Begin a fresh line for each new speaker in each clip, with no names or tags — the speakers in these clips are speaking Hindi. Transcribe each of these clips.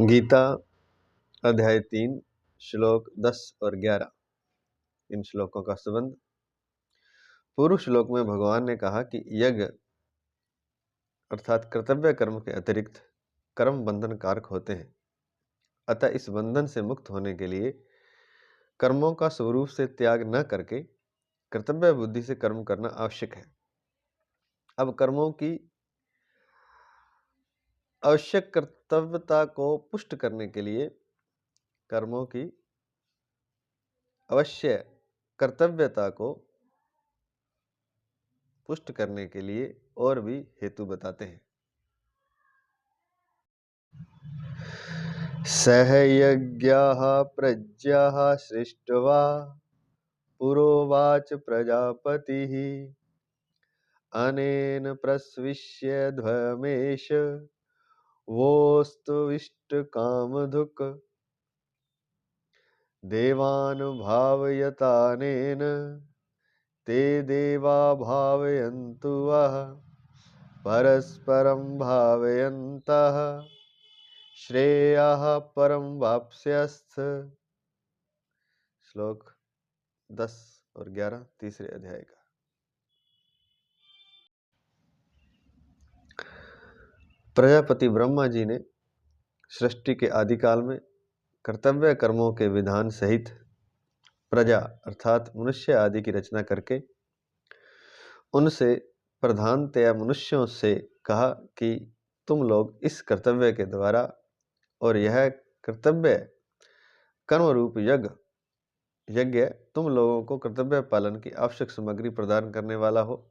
गीता अध्याय 3 श्लोक 10 और 11। इन श्लोकों का संबंध। पूर्व श्लोक में भगवान ने कहा कि यज्ञ अर्थात कर्तव्य कर्म के अतिरिक्त कर्म बंधन कारक होते हैं, अतः इस बंधन से मुक्त होने के लिए कर्मों का स्वरूप से त्याग न करके कर्तव्य बुद्धि से कर्म करना आवश्यक है। अब कर्मों की आवश्यक कर्तव्यता को पुष्ट करने के लिए कर्मों की अवश्य कर्तव्यता को पुष्ट करने के लिए और भी हेतु बताते हैं। सह यज्ञाः प्रज्ञाः सृष्ट्वा पुरोवाच प्रजापतिः अनेन प्रस्विष्य ध्वमेश वोस्तुविष्टकामधुक् देवान् भावयतानेन ते देवा भावयन्तु वः परस्परं भावयन्तः श्रेयः परम वाप्स्यस्थ। श्लोक 10 और 11 तीसरे अध्याय का। प्रजापति ब्रह्मा जी ने सृष्टि के आदिकाल में कर्तव्य कर्मों के विधान सहित प्रजा अर्थात मनुष्य आदि की रचना करके उनसे प्रधानतया मनुष्यों से कहा कि तुम लोग इस कर्तव्य के द्वारा और यह कर्तव्य कर्म रूप यज्ञ तुम लोगों को कर्तव्य पालन की आवश्यक सामग्री प्रदान करने वाला हो।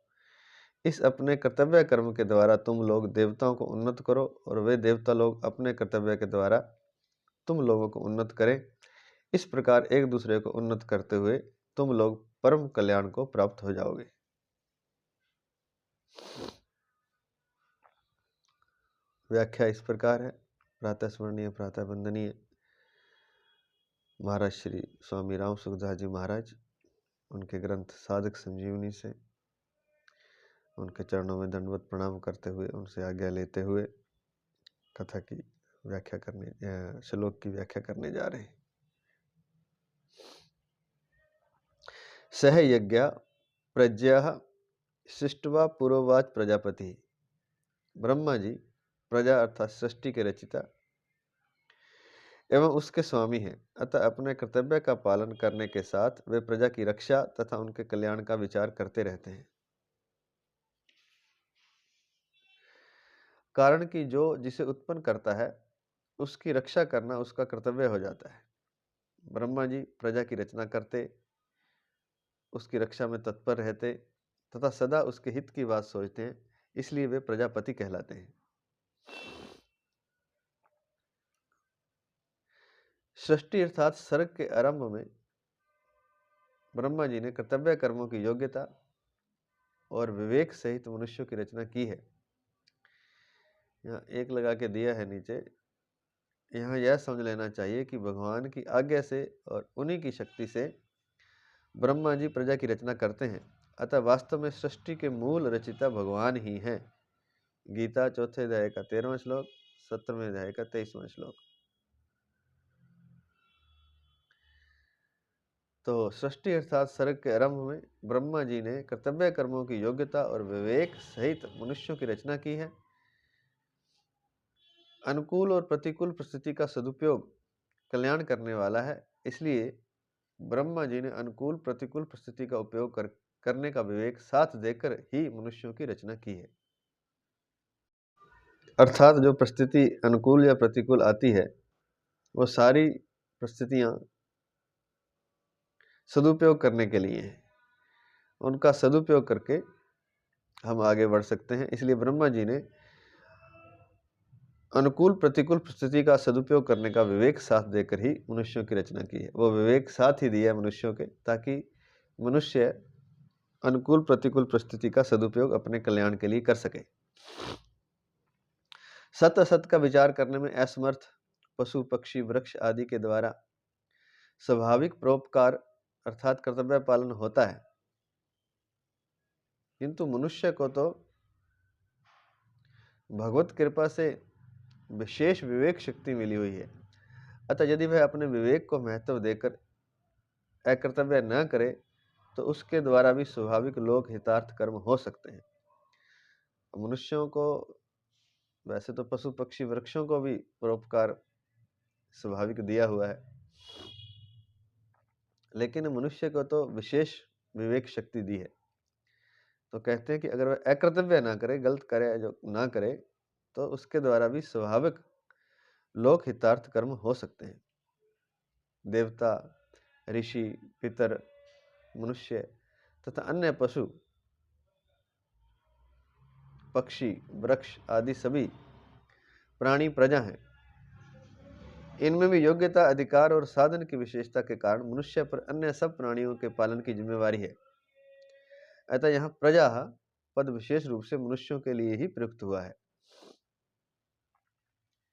इस अपने कर्तव्य कर्म के द्वारा तुम लोग देवताओं को उन्नत करो और वे देवता लोग अपने कर्तव्य के द्वारा तुम लोगों को उन्नत करें। इस प्रकार एक दूसरे को उन्नत करते हुए तुम लोग परम कल्याण को प्राप्त हो जाओगे। व्याख्या इस प्रकार है। प्रातः स्मरणीय प्रातः वंदनीय महाराज श्री स्वामी राम सुखदास जी महाराज, उनके ग्रंथ साधक संजीवनी से उनके चरणों में दंडवत प्रणाम करते हुए उनसे आज्ञा लेते हुए कथा की व्याख्या करने श्लोक की व्याख्या करने जा रहे हैं। सह यज्ञ प्रज्ञा सृष्ट्वा पुरोवाच प्रजापति। ब्रह्मा जी प्रजा अर्थात सृष्टि के रचिता एवं उसके स्वामी हैं, अतः अपने कर्तव्य का पालन करने के साथ वे प्रजा की रक्षा तथा उनके कल्याण का विचार करते रहते हैं। कारण कि जो जिसे उत्पन्न करता है उसकी रक्षा करना उसका कर्तव्य हो जाता है। ब्रह्मा जी प्रजा की रचना करते, उसकी रक्षा में तत्पर रहते तथा सदा उसके हित की बात सोचते हैं, इसलिए वे प्रजापति कहलाते हैं। सृष्टि अर्थात सर्ग के आरंभ में ब्रह्मा जी ने कर्तव्य कर्मों की योग्यता और विवेक सहित मनुष्यों की रचना की है। यहाँ एक लगा के दिया है नीचे। यहाँ यह समझ लेना चाहिए कि भगवान की आज्ञा से और उन्हीं की शक्ति से ब्रह्मा जी प्रजा की रचना करते हैं, अतः वास्तव में सृष्टि के मूल रचिता भगवान ही हैं। गीता चौथे अध्याय का 13वां श्लोक, 17वें अध्याय का 23वां श्लोक। तो सृष्टि अर्थात सर्ग के आरंभ में ब्रह्मा जी ने कर्तव्य कर्मों की योग्यता और विवेक सहित मनुष्यों की रचना की है। अनुकूल और प्रतिकूल परिस्थिति का सदुपयोग कल्याण करने वाला है, इसलिए ब्रह्मा जी ने अनुकूल प्रतिकूल परिस्थिति का उपयोग करने का विवेक साथ देकर ही मनुष्यों की रचना की है। अर्थात जो परिस्थिति अनुकूल या प्रतिकूल आती है वो सारी परिस्थितियां सदुपयोग करने के लिए हैं। उनका सदुपयोग करके हम आगे बढ़ सकते हैं। इसलिए ब्रह्मा जी ने अनुकूल प्रतिकूल परिस्थिति का सदुपयोग करने का विवेक साथ देकर ही मनुष्यों की रचना की है। वो विवेक साथ ही दिया मनुष्यों के, ताकि मनुष्य अनुकूल प्रतिकूल परिस्थिति का सदुपयोग अपने कल्याण के लिए कर सके। सत असत का विचार करने में असमर्थ पशु पक्षी वृक्ष आदि के द्वारा स्वाभाविक परोपकार अर्थात कर्तव्य पालन होता है, किंतु मनुष्य को तो भगवत कृपा से विशेष विवेक शक्ति मिली हुई है। अतः यदि वह अपने विवेक को महत्व देकर अकर्तव्य न करे तो उसके द्वारा भी स्वाभाविक लोक हितार्थ कर्म हो सकते हैं। मनुष्यों को, वैसे तो पशु पक्षी वृक्षों को भी परोपकार स्वाभाविक दिया हुआ है, लेकिन मनुष्य को तो विशेष विवेक शक्ति दी है। तो कहते हैं कि अगर वह अकर्तव्य ना करे, गलत करे, जो ना करे, तो उसके द्वारा भी स्वाभाविक लोक हितार्थ कर्म हो सकते हैं। देवता, ऋषि, पितर, मनुष्य तथा अन्य पशु पक्षी, वृक्ष आदि सभी प्राणी प्रजा हैं। इनमें भी योग्यता, अधिकार और साधन की विशेषता के कारण मनुष्य पर अन्य सब प्राणियों के पालन की जिम्मेवारी है। अतः यहाँ प्रजा पद विशेष रूप से मनुष्यों के लिए ही प्रयुक्त हुआ है।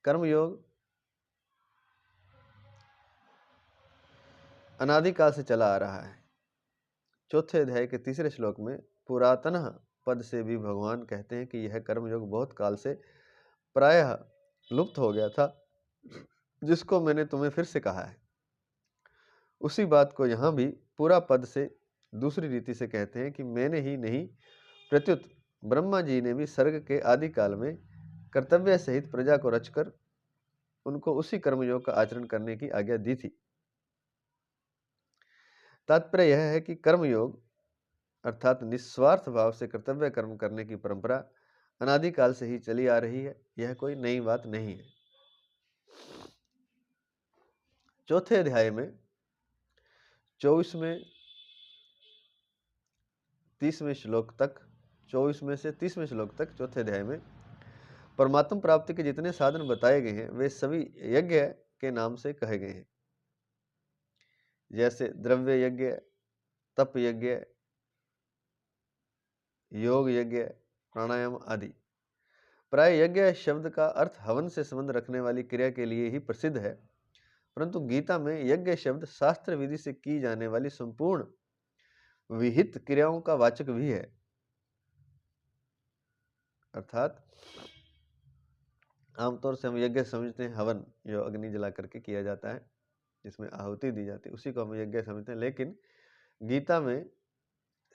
कर्मयोग अनादिकाल से चला आ रहा है। चौथे अध्याय के तीसरे श्लोक में पुरातन पद से भी भगवान कहते हैं कि यह कर्मयोग बहुत काल से प्रायः लुप्त हो गया था, जिसको मैंने तुम्हें फिर से कहा है। उसी बात को यहाँ भी पूरा पद से दूसरी रीति से कहते हैं कि मैंने ही नहीं, प्रत्युत ब्रह्मा जी ने भी सर्ग के आदि काल में कर्तव्य सहित प्रजा को रचकर उनको उसी कर्मयोग का आचरण करने की आज्ञा दी थी। तात्पर्य यह है कि कर्मयोग अर्थात निस्वार्थ भाव से कर्तव्य कर्म करने की परंपरा अनादिकाल से ही चली आ रही है। यह कोई नई बात नहीं है। चौथे अध्याय में 24वें 30वें श्लोक तक, 24वें से 30वें श्लोक तक चौथे अध्याय में परमात्म प्राप्ति के जितने साधन बताए गए हैं वे सभी यज्ञ के नाम से कहे गए हैं, जैसे द्रव्य यज्ञ, तप यज्ञ, योग यज्ञ, प्राणायाम आदि। प्राय यज्ञ शब्द का अर्थ हवन से संबंध रखने वाली क्रिया के लिए ही प्रसिद्ध है, परंतु गीता में यज्ञ शब्द शास्त्र विधि से की जाने वाली संपूर्ण विहित क्रियाओं का वाचक भी है। अर्थात आमतौर से हम यज्ञ समझते हैं हवन, जो अग्नि जला करके किया जाता है, जिसमें आहुति दी जाती है, उसी को हम यज्ञ समझते हैं। लेकिन गीता में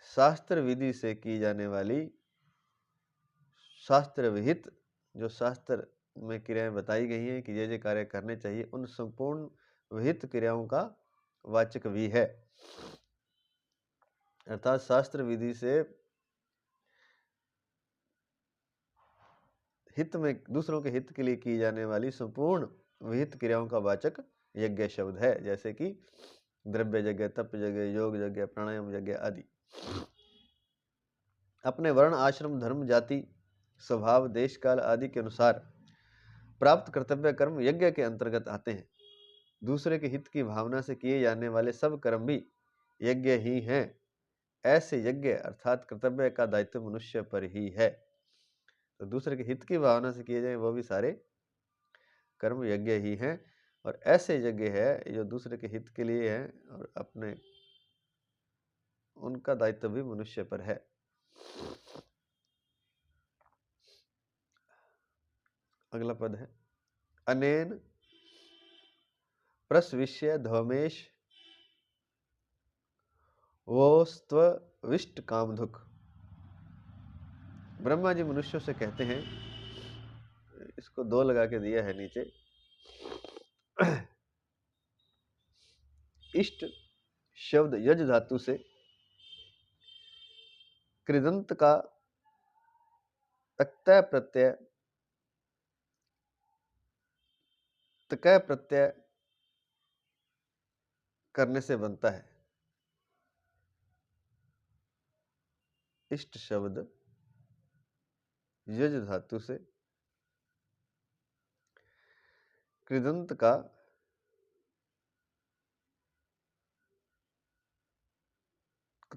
शास्त्र विधि से की जाने वाली शास्त्र विहित, जो शास्त्र में क्रियाएं बताई गई हैं कि ये कार्य करने चाहिए, उन संपूर्ण विहित क्रियाओं का वाचक भी है। अर्थात शास्त्र विधि से हित में, दूसरों के हित के लिए की जाने वाली संपूर्ण विहित क्रियाओं का वाचक यज्ञ शब्द है, जैसे कि द्रव्य यज्ञ, तप यज्ञ, योग यज्ञ, प्राणायाम यज्ञ आदि। अपने वर्ण, आश्रम, धर्म, जाति, स्वभाव, देश काल आदि के अनुसार प्राप्त कर्तव्य कर्म यज्ञ के अंतर्गत आते हैं। दूसरे के हित की भावना से किए जाने वाले सब कर्म भी यज्ञ ही हैं। ऐसे यज्ञ अर्थात कर्तव्य का दायित्व मनुष्य पर ही है। तो दूसरे के हित की भावना से किए जाए वो भी सारे कर्म यज्ञ ही हैं, और ऐसे यज्ञ है जो दूसरे के हित के लिए है और अपने, उनका दायित्व भी मनुष्य पर है। अगला पद है अनेन प्रस्विष्य धौमेश वोस्त्विष्ट कामधुक। ब्रह्मा जी मनुष्यों से कहते हैं, इसको दो लगा के दिया है नीचे, इष्ट शब्द यज धातु से कृदंत का तक्तय प्रत्यय, तकय प्रत्यय करने से बनता है। इष्ट शब्द यज धातु से कृदंत का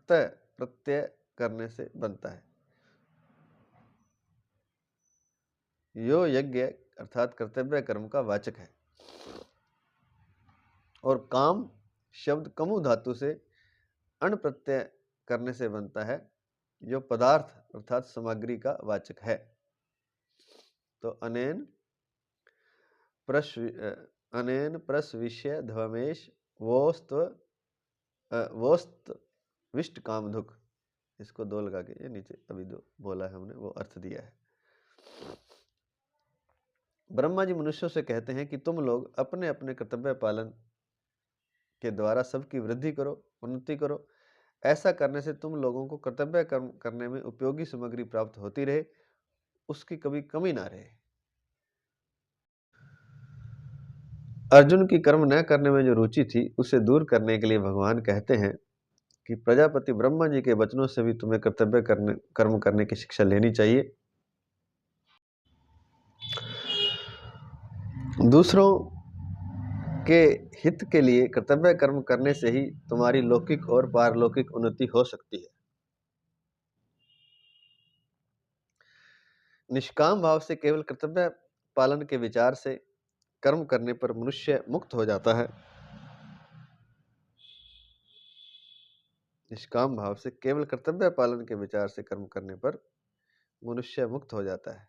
तय प्रत्यय करने से बनता है। यो यज्ञ अर्थात कर्तव्य कर्म का वाचक है। और काम शब्द कमु धातु से अण प्रत्यय करने से बनता है, जो पदार्थ अर्थात सामग्री का वाचक है। तो अनेन अनेन प्रसविष्य ध्वमेश वोस्त विष्ट कामधुक। इसको 2 लगा के, ये नीचे अभी 2 बोला है हमने, वो अर्थ दिया है। ब्रह्मा जी मनुष्यों से कहते हैं कि तुम लोग अपने अपने कर्तव्य पालन के द्वारा सबकी वृद्धि करो, उन्नति करो। ऐसा करने से तुम लोगों को कर्तव्य कर्म करने में उपयोगी सामग्री प्राप्त होती रहे, उसकी कभी कमी ना रहे। अर्जुन की कर्म न करने में जो रुचि थी, उसे दूर करने के लिए भगवान कहते हैं कि प्रजापति ब्रह्मा जी के वचनों से भी तुम्हें कर्म करने की शिक्षा लेनी चाहिए। दूसरों के हित के लिए कर्तव्य कर्म करने से ही तुम्हारी लौकिक और पारलौकिक उन्नति हो सकती है। निष्काम भाव से केवल कर्तव्य पालन के विचार से कर्म करने पर मनुष्य मुक्त हो जाता है। निष्काम भाव से केवल कर्तव्य पालन के विचार से कर्म करने पर मनुष्य मुक्त हो जाता है,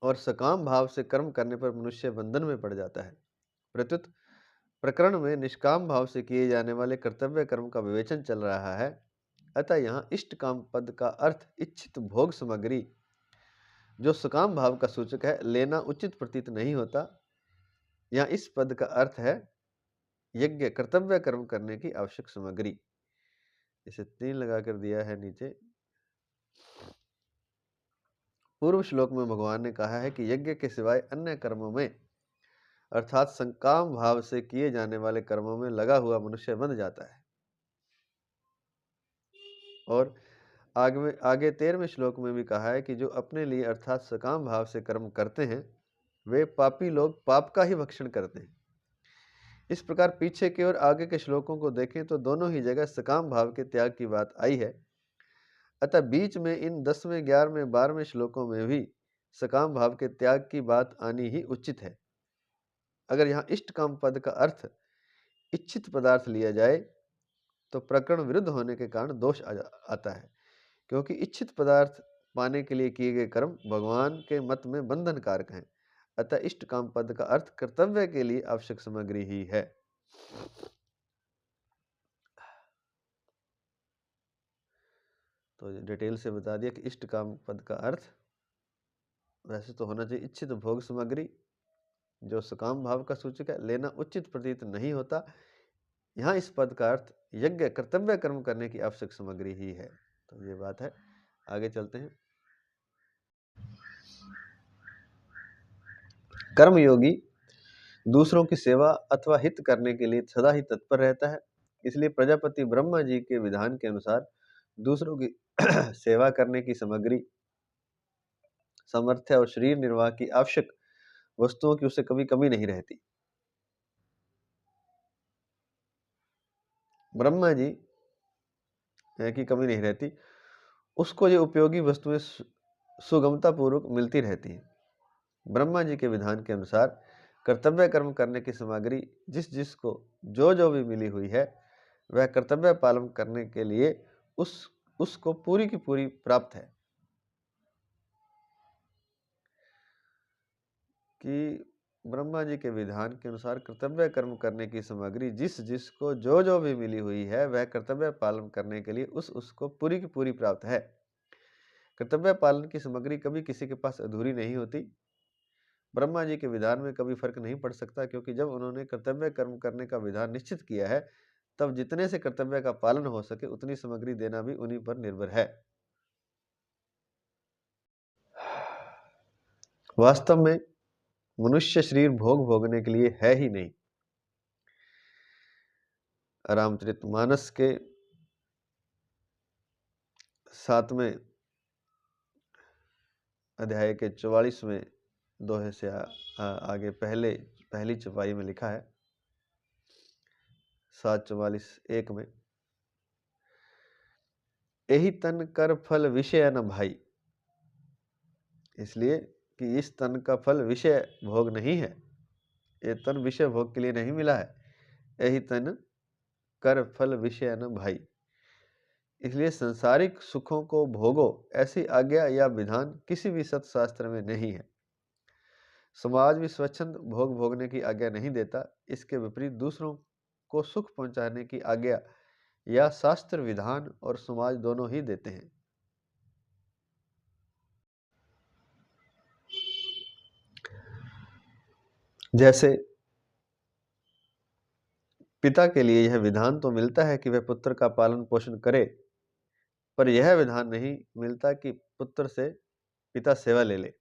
और सकाम भाव से कर्म करने पर मनुष्य बंधन में पड़ जाता है। प्रत्युत प्रकरण में निष्काम भाव से किए जाने वाले कर्तव्य कर्म का विवेचन चल रहा है। अतः यहाँ इष्ट काम पद का अर्थ इच्छित भोग सामग्री, जो सकाम भाव का सूचक है, लेना उचित प्रतीत नहीं होता। यहाँ इस पद का अर्थ है यज्ञ कर्तव्य कर्म करने की आवश्यक सामग्री। इसे 3 लगाकर दिया है नीचे। पूर्व श्लोक में भगवान ने कहा है कि यज्ञ के सिवाय अन्य कर्मों में, अर्थात संकाम भाव से किए जाने वाले कर्मों में लगा हुआ मनुष्य बंध जाता है। और आगे 13वें श्लोक में भी कहा है कि जो अपने लिए अर्थात सकाम भाव से कर्म करते हैं, वे पापी लोग पाप का ही भक्षण करते हैं। इस प्रकार पीछे के और आगे के श्लोकों को देखें तो दोनों ही जगह सकाम भाव के त्याग की बात आई है। अतः बीच में इन 10वें, 11वें, 12वें श्लोकों में भी सकाम भाव के त्याग की बात आनी ही उचित है। अगर यहाँ इष्ट काम पद का अर्थ इच्छित पदार्थ लिया जाए तो प्रकरण विरुद्ध होने के कारण दोष आता है, क्योंकि इच्छित पदार्थ पाने के लिए किए गए कर्म भगवान के मत में बंधन कारक हैं। अतः इष्ट काम पद का अर्थ कर्तव्य के लिए आवश्यक सामग्री ही है। तो डिटेल से बता दिया कि इष्ट काम पद का अर्थ वैसे तो होना चाहिए इच्छित भोग सामग्री, जो सकाम भाव का सूचक है, लेना उचित प्रतीत नहीं होता। यहाँ इस पद का अर्थ यज्ञ कर्तव्य कर्म करने की आवश्यक सामग्री ही है। तो ये बात है। आगे चलते हैं। कर्मयोगी दूसरों की सेवा अथवा हित करने के लिए सदा ही तत्पर रहता है। इसलिए प्रजापति ब्रह्मा जी के विधान के अनुसार दूसरों की सेवा करने की सामग्री, सामर्थ्य और शरीर निर्वाह की आवश्यक वस्तुओं की उसे कभी कमी नहीं रहती। ब्रह्मा जी की कमी नहीं रहती, उसको ये उपयोगी वस्तुएं सुगमता पूर्वक मिलती रहती हैं। ब्रह्मा जी के विधान के अनुसार कर्तव्य कर्म करने की सामग्री जिस जिसको जो भी मिली हुई है, वह कर्तव्य पालन करने के लिए उसको पूरी की पूरी प्राप्त है। कि ब्रह्मा जी के विधान के अनुसार कर्तव्य कर्म करने की सामग्री जिस जिसको जो भी मिली हुई है, वह कर्तव्य पालन करने के लिए उसको पूरी की पूरी प्राप्त है। कर्तव्य पालन की सामग्री कभी किसी के पास अधूरी नहीं होती। ब्रह्मा जी के विधान में कभी फर्क नहीं पड़ सकता, क्योंकि जब उन्होंने कर्तव्य कर्म करने का विधान निश्चित किया है, तब जितने से कर्तव्य का पालन हो सके उतनी सामग्री देना भी उन्हीं पर निर्भर है। वास्तव में मनुष्य शरीर भोग भोगने के लिए है ही नहीं। रामचरितमानस के 7वें अध्याय के 44वें दोहे से आगे पहली चौपाई में लिखा है, 7:44:1 में, यही तन कर फल विषय न भाई। इसलिए कि इस तन का फल विषय भोग नहीं है, ये तन विषय भोग के लिए नहीं मिला है। यही तन कर फल विषय न भाई। इसलिए संसारिक सुखों को भोगो, ऐसी आज्ञा या विधान किसी भी सत्शास्त्र में नहीं है। समाज भी स्वच्छंद भोग भोगने की आज्ञा नहीं देता, इसके विपरीत दूसरों को सुख पहुंचाने की आज्ञा या शास्त्र विधान और समाज दोनों ही देते हैं। जैसे पिता के लिए यह विधान तो मिलता है कि वह पुत्र का पालन पोषण करे, पर यह विधान नहीं मिलता कि पुत्र से पिता सेवा ले ले।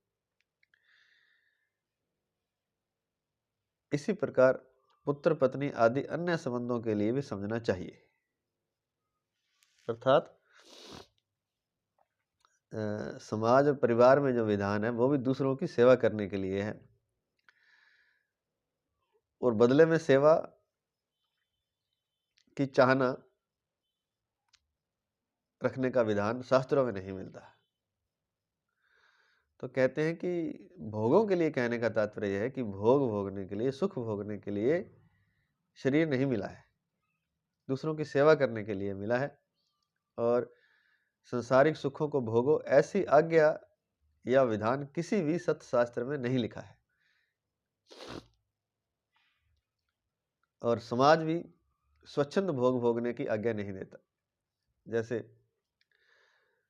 इसी प्रकार पुत्र पत्नी आदि अन्य संबंधों के लिए भी समझना चाहिए। अर्थात समाज और परिवार में जो विधान है वो भी दूसरों की सेवा करने के लिए है, और बदले में सेवा की चाहना रखने का विधान शास्त्रों में नहीं मिलता। तो कहते हैं कि भोगों के लिए कहने का तात्पर्य यह है कि भोग भोगने के लिए, सुख भोगने के लिए शरीर नहीं मिला है, दूसरों की सेवा करने के लिए मिला है। और संसारिक सुखों को भोगो, ऐसी आज्ञा या विधान किसी भी सत्य शास्त्र में नहीं लिखा है। और समाज भी स्वच्छंद भोग भोगने की आज्ञा नहीं देता। जैसे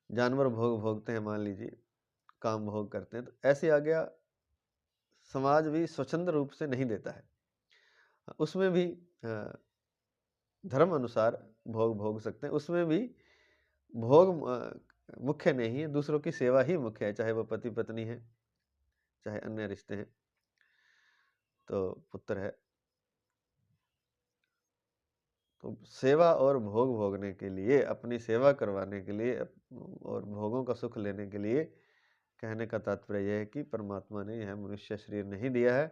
जानवर भोग भोगते हैं, मान लीजिए काम भोग करते हैं, तो ऐसी आज्ञा समाज भी स्वच्छंद रूप से नहीं देता है। उसमें भी धर्म अनुसार भोग भोग सकते हैं, उसमें भी भोग मुख्य नहीं है, दूसरों की सेवा ही मुख्य है, चाहे वो पति पत्नी है, चाहे अन्य रिश्ते हैं, तो पुत्र है। तो सेवा और भोग भोगने के लिए, अपनी सेवा करवाने के लिए और भोगों का सुख लेने के लिए कहने का तात्पर्य यह है कि परमात्मा ने यह मनुष्य शरीर नहीं दिया है।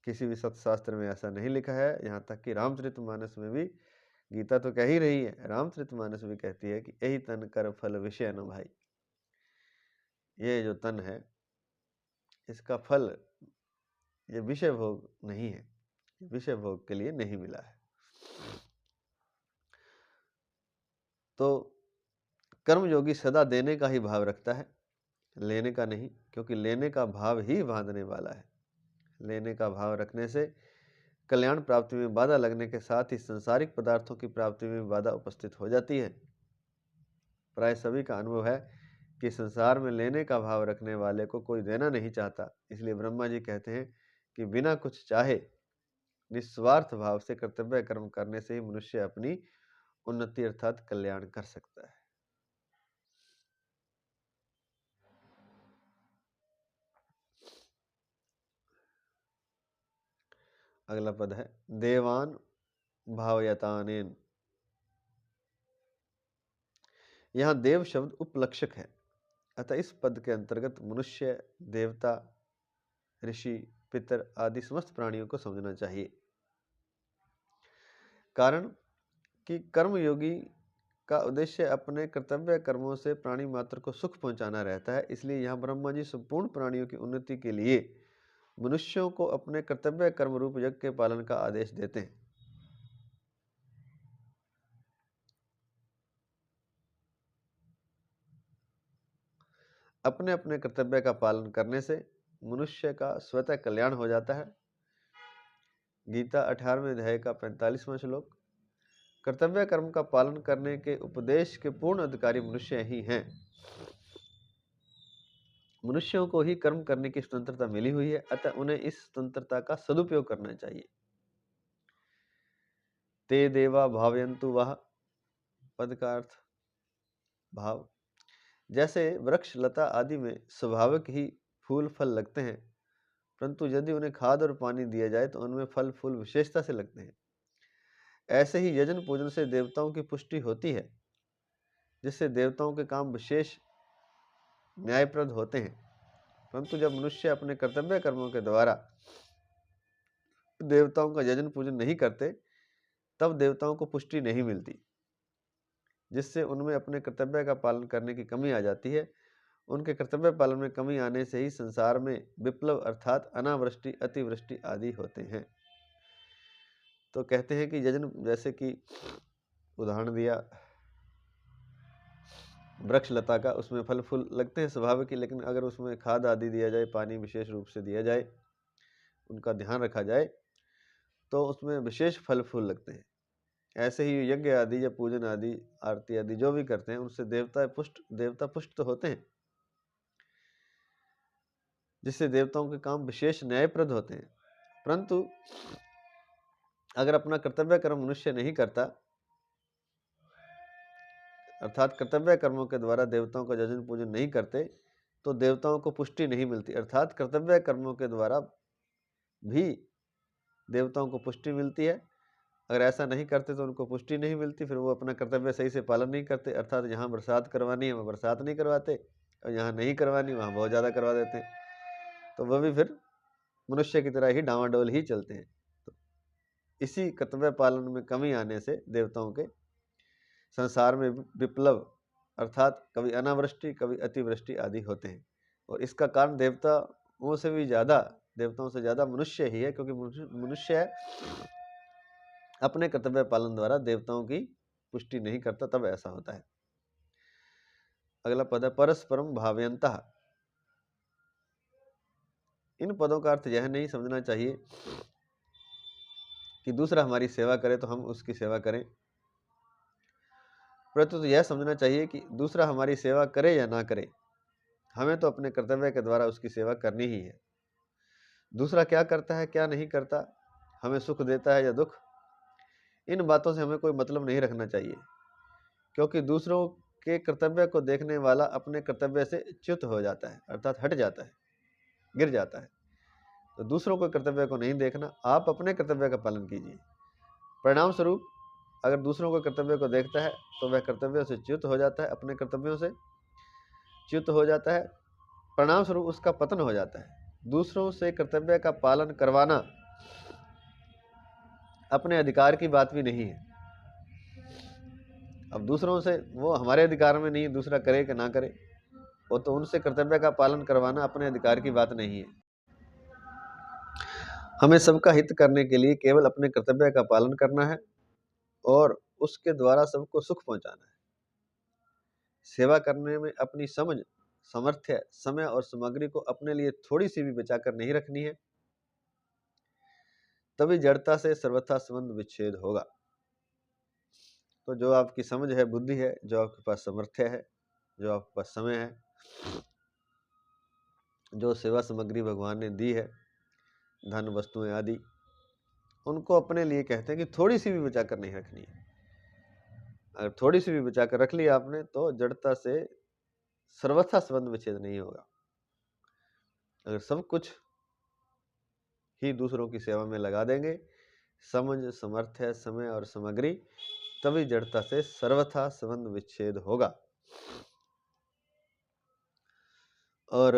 किसी भी सत्शास्त्र में ऐसा नहीं लिखा है। यहाँ तक कि रामचरितमानस में भी, गीता तो कह ही रही है, रामचरितमानस भी कहती है कि यही तन कर फल विषय न भाई। ये जो तन है इसका फल ये विषय भोग नहीं है, विषय भोग के लिए नहीं मिला है। तो कर्मयोगी सदा देने का ही भाव रखता है, लेने का नहीं, क्योंकि लेने का भाव ही बांधने वाला है। लेने का भाव रखने से कल्याण प्राप्ति में बाधा लगने के साथ ही संसारिक पदार्थों की प्राप्ति में बाधा उपस्थित हो जाती है। प्राय सभी का अनुभव है कि संसार में लेने का भाव रखने वाले को कोई देना नहीं चाहता। इसलिए ब्रह्मा जी कहते हैं कि बिना कुछ चाहे निस्वार्थ भाव से कर्तव्य कर्म करने से ही मनुष्य अपनी उन्नति अर्थात कल्याण कर सकता है। अगला पद है देवान भावयतानेन। यहाँ देव शब्द उपलक्षक है, अतः इस पद के अंतर्गत मनुष्य, देवता, ऋषि, पितर आदि समस्त प्राणियों को समझना चाहिए। कारण कि कर्मयोगी का उद्देश्य अपने कर्तव्य कर्मों से प्राणी मात्र को सुख पहुंचाना रहता है। इसलिए यहाँ ब्रह्मा जी संपूर्ण प्राणियों की उन्नति के लिए मनुष्यों को अपने कर्तव्य कर्म रूप यज्ञ के पालन का आदेश देते हैं। अपने अपने कर्तव्य का पालन करने से मनुष्य का स्वतः कल्याण हो जाता है। गीता 18वें अध्याय का 45वां श्लोक। कर्तव्य कर्म का पालन करने के उपदेश के पूर्ण अधिकारी मनुष्य ही हैं। मनुष्यों को ही कर्म करने की स्वतंत्रता मिली हुई है, अतः उन्हें इस स्वतंत्रता का सदुपयोग करना चाहिए। ते देवा भावयन्तु वह पद का अर्थ भाव। जैसे वृक्ष लता आदि में स्वाभाविक ही फूल फल लगते हैं, परंतु यदि उन्हें खाद और पानी दिया जाए तो उनमें फल फूल विशेषता से लगते हैं। ऐसे ही यजन पूजन से देवताओं की पुष्टि होती है, जिससे देवताओं के काम विशेष न्यायप्रद होते हैं। परंतु जब मनुष्य अपने कर्तव्य कर्मों के द्वारा देवताओं का यजन पूजन नहीं करते, तब देवताओं को पुष्टि नहीं मिलती, जिससे उनमें अपने कर्तव्य का पालन करने की कमी आ जाती है। उनके कर्तव्य पालन में कमी आने से ही संसार में विप्लव अर्थात अनावृष्टि, अतिवृष्टि आदि होते हैं। तो कहते हैं कि यजन, जैसे कि उदाहरण दिया वृक्ष लता का, उसमें फल फूल लगते हैं स्वाभाविक ही, लेकिन अगर उसमें खाद आदि दिया जाए, पानी विशेष रूप से दिया जाए, उनका ध्यान रखा जाए तो उसमें विशेष फल फूल लगते हैं। ऐसे ही यज्ञ आदि या पूजन आदि, आरती आदि जो भी करते हैं उनसे देवता पुष्ट तो होते हैं, जिससे देवताओं के काम विशेष न्यायप्रद होते हैं। परंतु अगर अपना कर्तव्य कर्म मनुष्य नहीं करता, अर्थात कर्तव्य कर्मों के द्वारा देवताओं का जजन पूजन नहीं करते, तो देवताओं को पुष्टि नहीं मिलती। अर्थात कर्तव्य कर्मों के द्वारा भी देवताओं को पुष्टि मिलती है। अगर ऐसा नहीं करते तो उनको पुष्टि नहीं मिलती, फिर वो अपना कर्तव्य सही से पालन नहीं करते। अर्थात जहाँ बरसात करवानी है वहाँ बरसात नहीं करवाते, और यहाँ नहीं करवानी वहाँ बहुत ज़्यादा करवा देते हैं, तो वह भी फिर मनुष्य की तरह ही डांवाडोल ही चलते हैं। तो इसी कर्तव्य पालन में कमी आने से देवताओं के संसार में विप्लव, अर्थात कभी अनावृष्टि कभी अतिवृष्टि आदि होते हैं। और इसका कारण देवताओं से ज़्यादा मनुष्य ही है, क्योंकि मनुष्य अपने कर्तव्य पालन द्वारा देवताओं की पुष्टि नहीं करता, तब ऐसा होता है। अगला पद है परस्परम भावयन्तः। इन पदों का अर्थ यह नहीं समझना चाहिए कि दूसरा हमारी सेवा करे तो हम उसकी सेवा करें, परंतु तो यह समझना चाहिए कि दूसरा हमारी सेवा करे या ना करे, हमें तो अपने कर्तव्य के द्वारा उसकी सेवा करनी ही है। दूसरा क्या करता है क्या नहीं करता, हमें सुख देता है या दुख, इन बातों से हमें कोई मतलब नहीं रखना चाहिए, क्योंकि दूसरों के कर्तव्य को देखने वाला अपने कर्तव्य से च्युत हो जाता है, अर्थात हट जाता है, गिर जाता है। तो दूसरों के कर्तव्य को नहीं देखना, आप अपने कर्तव्य का पालन कीजिए। परिणाम स्वरूप अगर दूसरों के कर्तव्य को देखता है तो वह कर्तव्यों से च्युत हो जाता है, अपने कर्तव्यों से च्युत हो जाता है, परिणाम स्वरूप उसका पतन हो जाता है। दूसरों से कर्तव्य का पालन करवाना अपने अधिकार की बात भी नहीं है। अब दूसरों से, वो हमारे अधिकार में नहीं है दूसरा करे कि ना करे, वो तो उनसे कर्तव्य का पालन करवाना अपने अधिकार की बात नहीं है। हमें सबका हित करने के लिए केवल अपने कर्तव्य का पालन करना है और उसके द्वारा सबको सुख पहुंचाना है। सेवा करने में अपनी समझ, सामर्थ्य, समय और सामग्री को अपने लिए थोड़ी सी भी बचाकर नहीं रखनी है, तभी जड़ता से सर्वथा संबंध विच्छेद होगा। तो जो आपकी समझ है, बुद्धि है, जो आपके पास सामर्थ्य है, जो आपके पास समय है, जो सेवा सामग्री भगवान ने दी है, धन वस्तुएं आदि, उनको अपने लिए कहते हैं कि थोड़ी सी भी बचाकर नहीं रखनी है। अगर थोड़ी सी भी बचाकर रख लिया आपने तो जड़ता से सर्वथा संबंध विच्छेद नहीं होगा। अगर सब कुछ ही दूसरों की सेवा में लगा देंगे, समझ, सामर्थ्य, समय और सामग्री, तभी जड़ता से सर्वथा संबंध विच्छेद होगा। और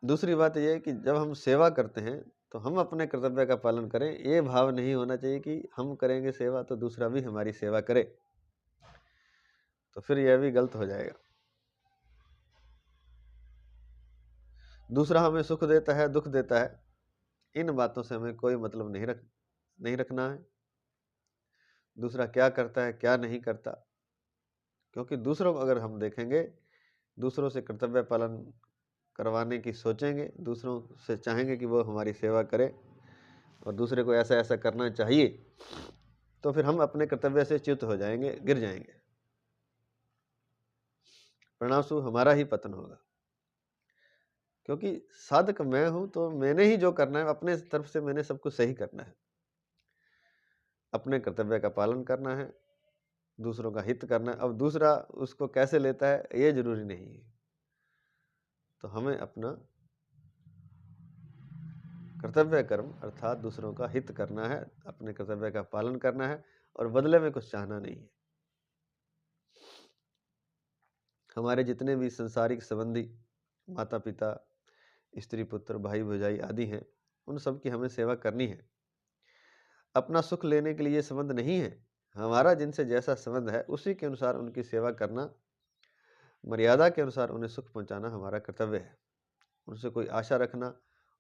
दूसरी बात यह है कि जब हम सेवा करते हैं तो हम अपने कर्तव्य का पालन करें, ये भाव नहीं होना चाहिए कि हम करेंगे सेवा तो दूसरा भी हमारी सेवा करे, तो फिर यह भी गलत हो जाएगा। दूसरा हमें सुख देता है, दुख देता है, इन बातों से हमें कोई मतलब नहीं रखना है। दूसरा क्या करता है क्या नहीं करता, क्योंकि दूसरों को अगर हम देखेंगे, दूसरों से कर्तव्य पालन करवाने की सोचेंगे, दूसरों से चाहेंगे कि वो हमारी सेवा करे और दूसरे को ऐसा ऐसा करना चाहिए, तो फिर हम अपने कर्तव्य से च्युत हो जाएंगे, गिर जाएंगे, परिणाम स्वरूप हमारा ही पतन होगा। क्योंकि साधक मैं हूं तो मैंने ही जो करना है, अपने तरफ से मैंने सब कुछ सही करना है, अपने कर्तव्य का पालन करना है, दूसरों का हित करना है। अब दूसरा उसको कैसे लेता है ये जरूरी नहीं है। तो हमें अपना कर्तव्य कर्म अर्थात दूसरों का हित करना है, अपने कर्तव्य का पालन करना है और बदले में कुछ चाहना नहीं है। हमारे जितने भी संसारिक संबंधी, माता पिता, स्त्री पुत्र, भाई भौजाई आदि हैं, उन सब की हमें सेवा करनी है। अपना सुख लेने के लिए संबंध नहीं है, हमारा जिनसे जैसा संबंध है उसी के अनुसार उनकी सेवा करना, मर्यादा के अनुसार उन्हें सुख पहुंचाना हमारा कर्तव्य है। उनसे कोई आशा रखना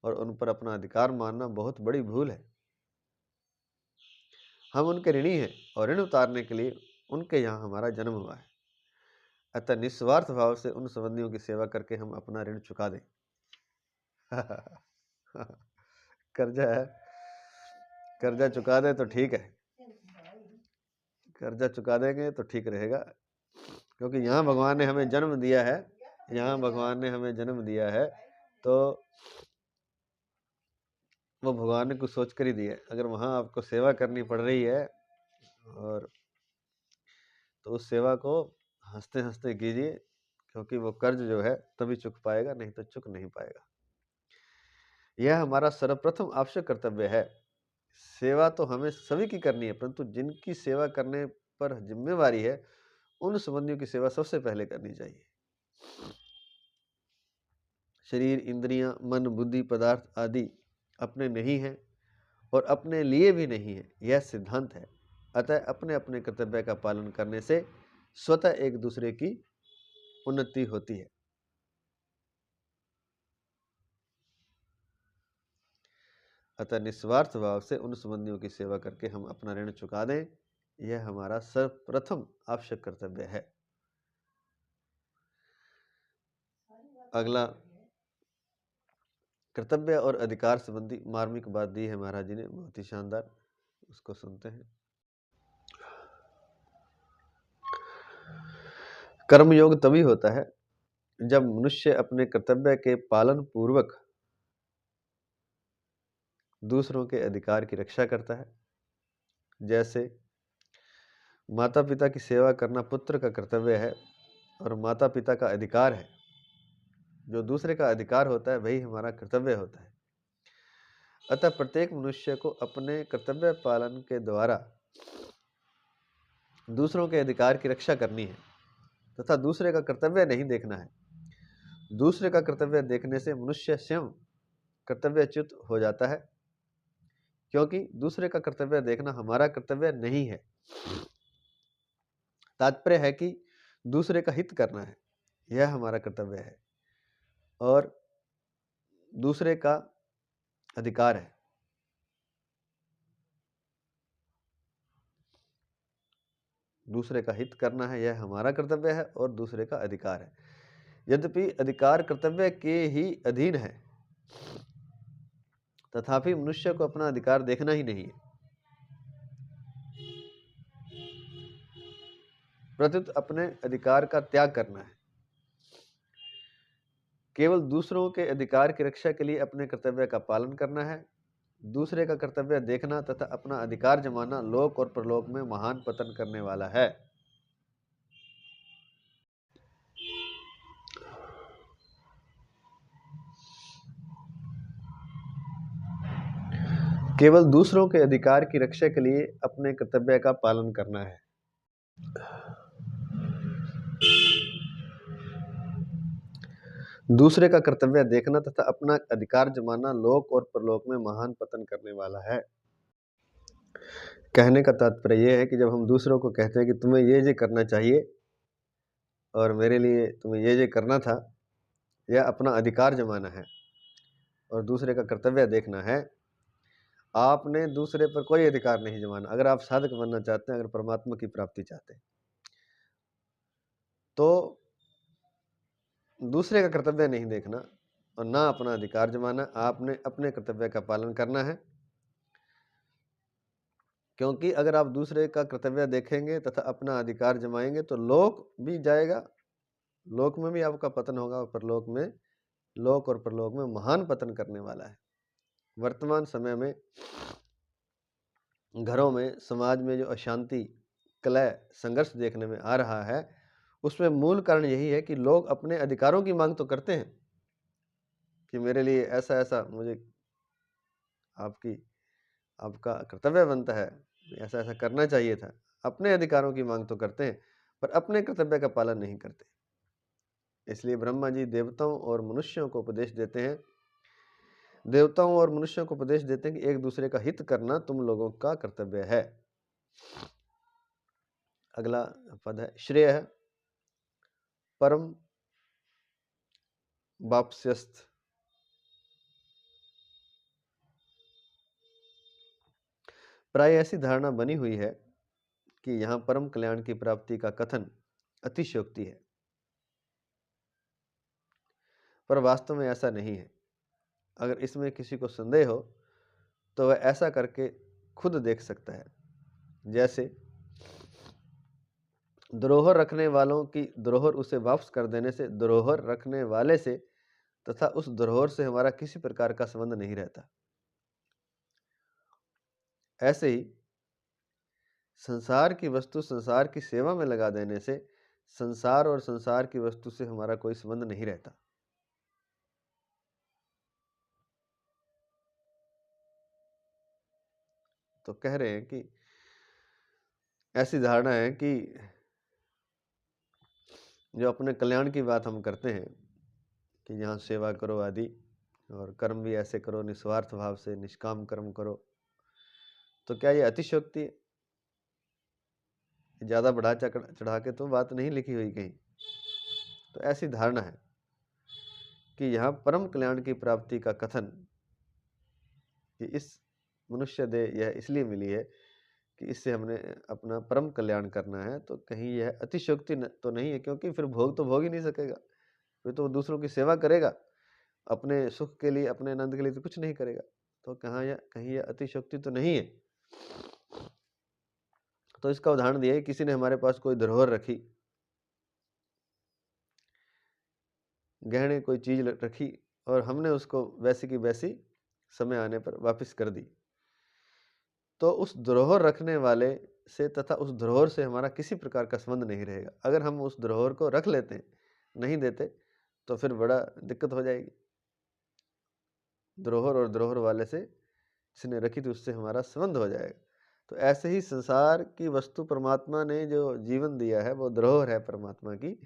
और उन पर अपना अधिकार मानना बहुत बड़ी भूल है। हम उनके ऋणी हैं और ऋण उतारने के लिए उनके यहाँ हमारा जन्म हुआ है। अतः निस्वार्थ भाव से उन संबंधियों की सेवा करके हम अपना ऋण चुका दें। कर्जा है, कर्जा चुका दे तो ठीक है, कर्जा चुका देंगे तो ठीक रहेगा, क्योंकि यहाँ भगवान ने हमें जन्म दिया है, यहाँ भगवान ने हमें जन्म दिया है, तो वो भगवान ने कुछ सोच कर ही दिया है। अगर वहाँ आपको सेवा करनी पड़ रही है और तो उस सेवा को हंसते हंसते कीजिए, क्योंकि वो कर्ज जो है तभी चुक पाएगा, नहीं तो चुक नहीं पाएगा। यह हमारा सर्वप्रथम आवश्यक कर्तव्य है। सेवा तो हमें सभी की करनी है, परंतु जिनकी सेवा करने पर जिम्मेवारी है उन संबंधियों की सेवा सबसे पहले करनी चाहिए। शरीर, इंद्रियां, मन, बुद्धि, पदार्थ आदि अपने नहीं हैं और अपने लिए भी नहीं है, यह सिद्धांत है। अतः अपने अपने कर्तव्य का पालन करने से स्वतः एक दूसरे की उन्नति होती है। अतः निस्वार्थ भाव से उन संबंधियों की सेवा करके हम अपना ऋण चुका दें, यह हमारा सर्वप्रथम आवश्यक कर्तव्य है। अगला कर्तव्य और अधिकार संबंधी मार्मिक बात दी है महाराज जी ने, बहुत ही शानदार, उसको सुनते हैं। कर्मयोग तभी होता है जब मनुष्य अपने कर्तव्य के पालन पूर्वक दूसरों के अधिकार की रक्षा करता है। जैसे माता पिता की सेवा करना पुत्र का कर्तव्य है और माता पिता का अधिकार है। जो दूसरे का अधिकार होता है वही हमारा कर्तव्य होता है। अतः प्रत्येक मनुष्य को अपने कर्तव्य पालन के द्वारा दूसरों के अधिकार की रक्षा करनी है तथा दूसरे का कर्तव्य नहीं देखना है। दूसरे का कर्तव्य देखने से मनुष्य स्वयं कर्तव्यच्युत हो जाता है, क्योंकि दूसरे का कर्तव्य देखना हमारा कर्तव्य नहीं है। तात्पर्य है कि दूसरे का हित करना है, यह हमारा कर्तव्य है और दूसरे का अधिकार है। दूसरे का हित करना है, यह हमारा कर्तव्य है और दूसरे का अधिकार है। यद्यपि अधिकार कर्तव्य के ही अधीन है, तथापि मनुष्य को अपना अधिकार देखना ही नहीं है, प्रत्युत अपने अधिकार का त्याग करना है। केवल दूसरों के अधिकार की रक्षा के लिए अपने कर्तव्य का पालन करना है। दूसरे का कर्तव्य देखना तथा अपना अधिकार जमाना लोक और परलोक में महान पतन करने वाला है। केवल दूसरों के अधिकार की रक्षा के लिए अपने कर्तव्य का पालन करना है। दूसरे का कर्तव्य देखना तथा अपना अधिकार जमाना लोक और परलोक में महान पतन करने वाला है। कहने का तात्पर्य यह है कि जब हम दूसरों को कहते हैं कि तुम्हें ये करना चाहिए और मेरे लिए तुम्हें ये करना था, यह अपना अधिकार जमाना है और दूसरे का कर्तव्य देखना है। आपने दूसरे पर कोई अधिकार नहीं जमाना। अगर आप साधक बनना चाहते हैं, अगर परमात्मा की प्राप्ति चाहते हैं, तो दूसरे का कर्तव्य नहीं देखना और ना अपना अधिकार जमाना। आपने अपने कर्तव्य का पालन करना है, क्योंकि अगर आप दूसरे का कर्तव्य देखेंगे तथा अपना अधिकार जमाएंगे तो लोक भी जाएगा, लोक में भी आपका पतन होगा और परलोक में, लोक और परलोक में महान पतन करने वाला है। वर्तमान समय में घरों में, समाज में जो अशांति, कलह, संघर्ष देखने में आ रहा है, उसमें मूल कारण यही है कि लोग अपने अधिकारों की मांग तो करते हैं कि मेरे लिए ऐसा ऐसा, मुझे आपका कर्तव्य बनता है, ऐसा ऐसा करना चाहिए था। अपने अधिकारों की मांग तो करते हैं पर अपने कर्तव्य का पालन नहीं करते। इसलिए ब्रह्मा जी देवताओं और मनुष्यों को उपदेश देते हैं, देवताओं और मनुष्यों को उपदेश देते हैं कि एक दूसरे का हित करना तुम लोगों का कर्तव्य है। अगला पद है श्रेय परम वाप्स्यस्थ। प्राय ऐसी धारणा बनी हुई है कि यहाँ परम कल्याण की प्राप्ति का कथन अतिशयोक्ति है, पर वास्तव में ऐसा नहीं है। अगर इसमें किसी को संदेह हो तो वह ऐसा करके खुद देख सकता है। जैसे धरोहर रखने वालों की धरोहर उसे वापस कर देने से धरोहर रखने वाले से तथा उस धरोहर से हमारा किसी प्रकार का संबंध नहीं रहता। ऐसे ही संसार की वस्तु संसार की सेवा में लगा देने से संसार और संसार की वस्तु से हमारा कोई संबंध नहीं रहता। तो कह रहे हैं कि ऐसी धारणा है कि जो अपने कल्याण की बात हम करते हैं कि यहाँ सेवा करो आदि, और कर्म भी ऐसे करो निस्वार्थ भाव से, निष्काम कर्म करो, तो क्या ये अतिशयोक्ति है? ज़्यादा बढ़ा चढ़ा के तो बात नहीं लिखी हुई कहीं। तो ऐसी धारणा है कि यहाँ परम कल्याण की प्राप्ति का कथन कि इस मनुष्य देह यह इसलिए मिली है कि इससे हमने अपना परम कल्याण करना है, तो कहीं यह अतिशयोक्ति तो नहीं है, क्योंकि फिर भोग तो भोग ही नहीं सकेगा, फिर तो दूसरों की सेवा करेगा, अपने सुख के लिए अपने आनंद के लिए तो कुछ नहीं करेगा। तो कहीं यह अतिशयोक्ति तो नहीं है। तो इसका उदाहरण दिया है, किसी ने हमारे पास कोई धरोहर रखी, गहने कोई चीज रखी, और हमने उसको वैसी की वैसी समय आने पर वापस कर दी, तो उस धरोहर रखने वाले से तथा उस धरोहर से हमारा किसी प्रकार का संबंध नहीं रहेगा। अगर हम उस धरोहर को रख लेते हैं, नहीं देते, तो फिर बड़ा दिक्कत हो जाएगी। धरोहर और धरोहर वाले से जिसने रखी थी उससे हमारा संबंध हो जाएगा। तो ऐसे ही संसार की वस्तु परमात्मा ने जो जीवन दिया है वो धरोहर है परमात्मा की,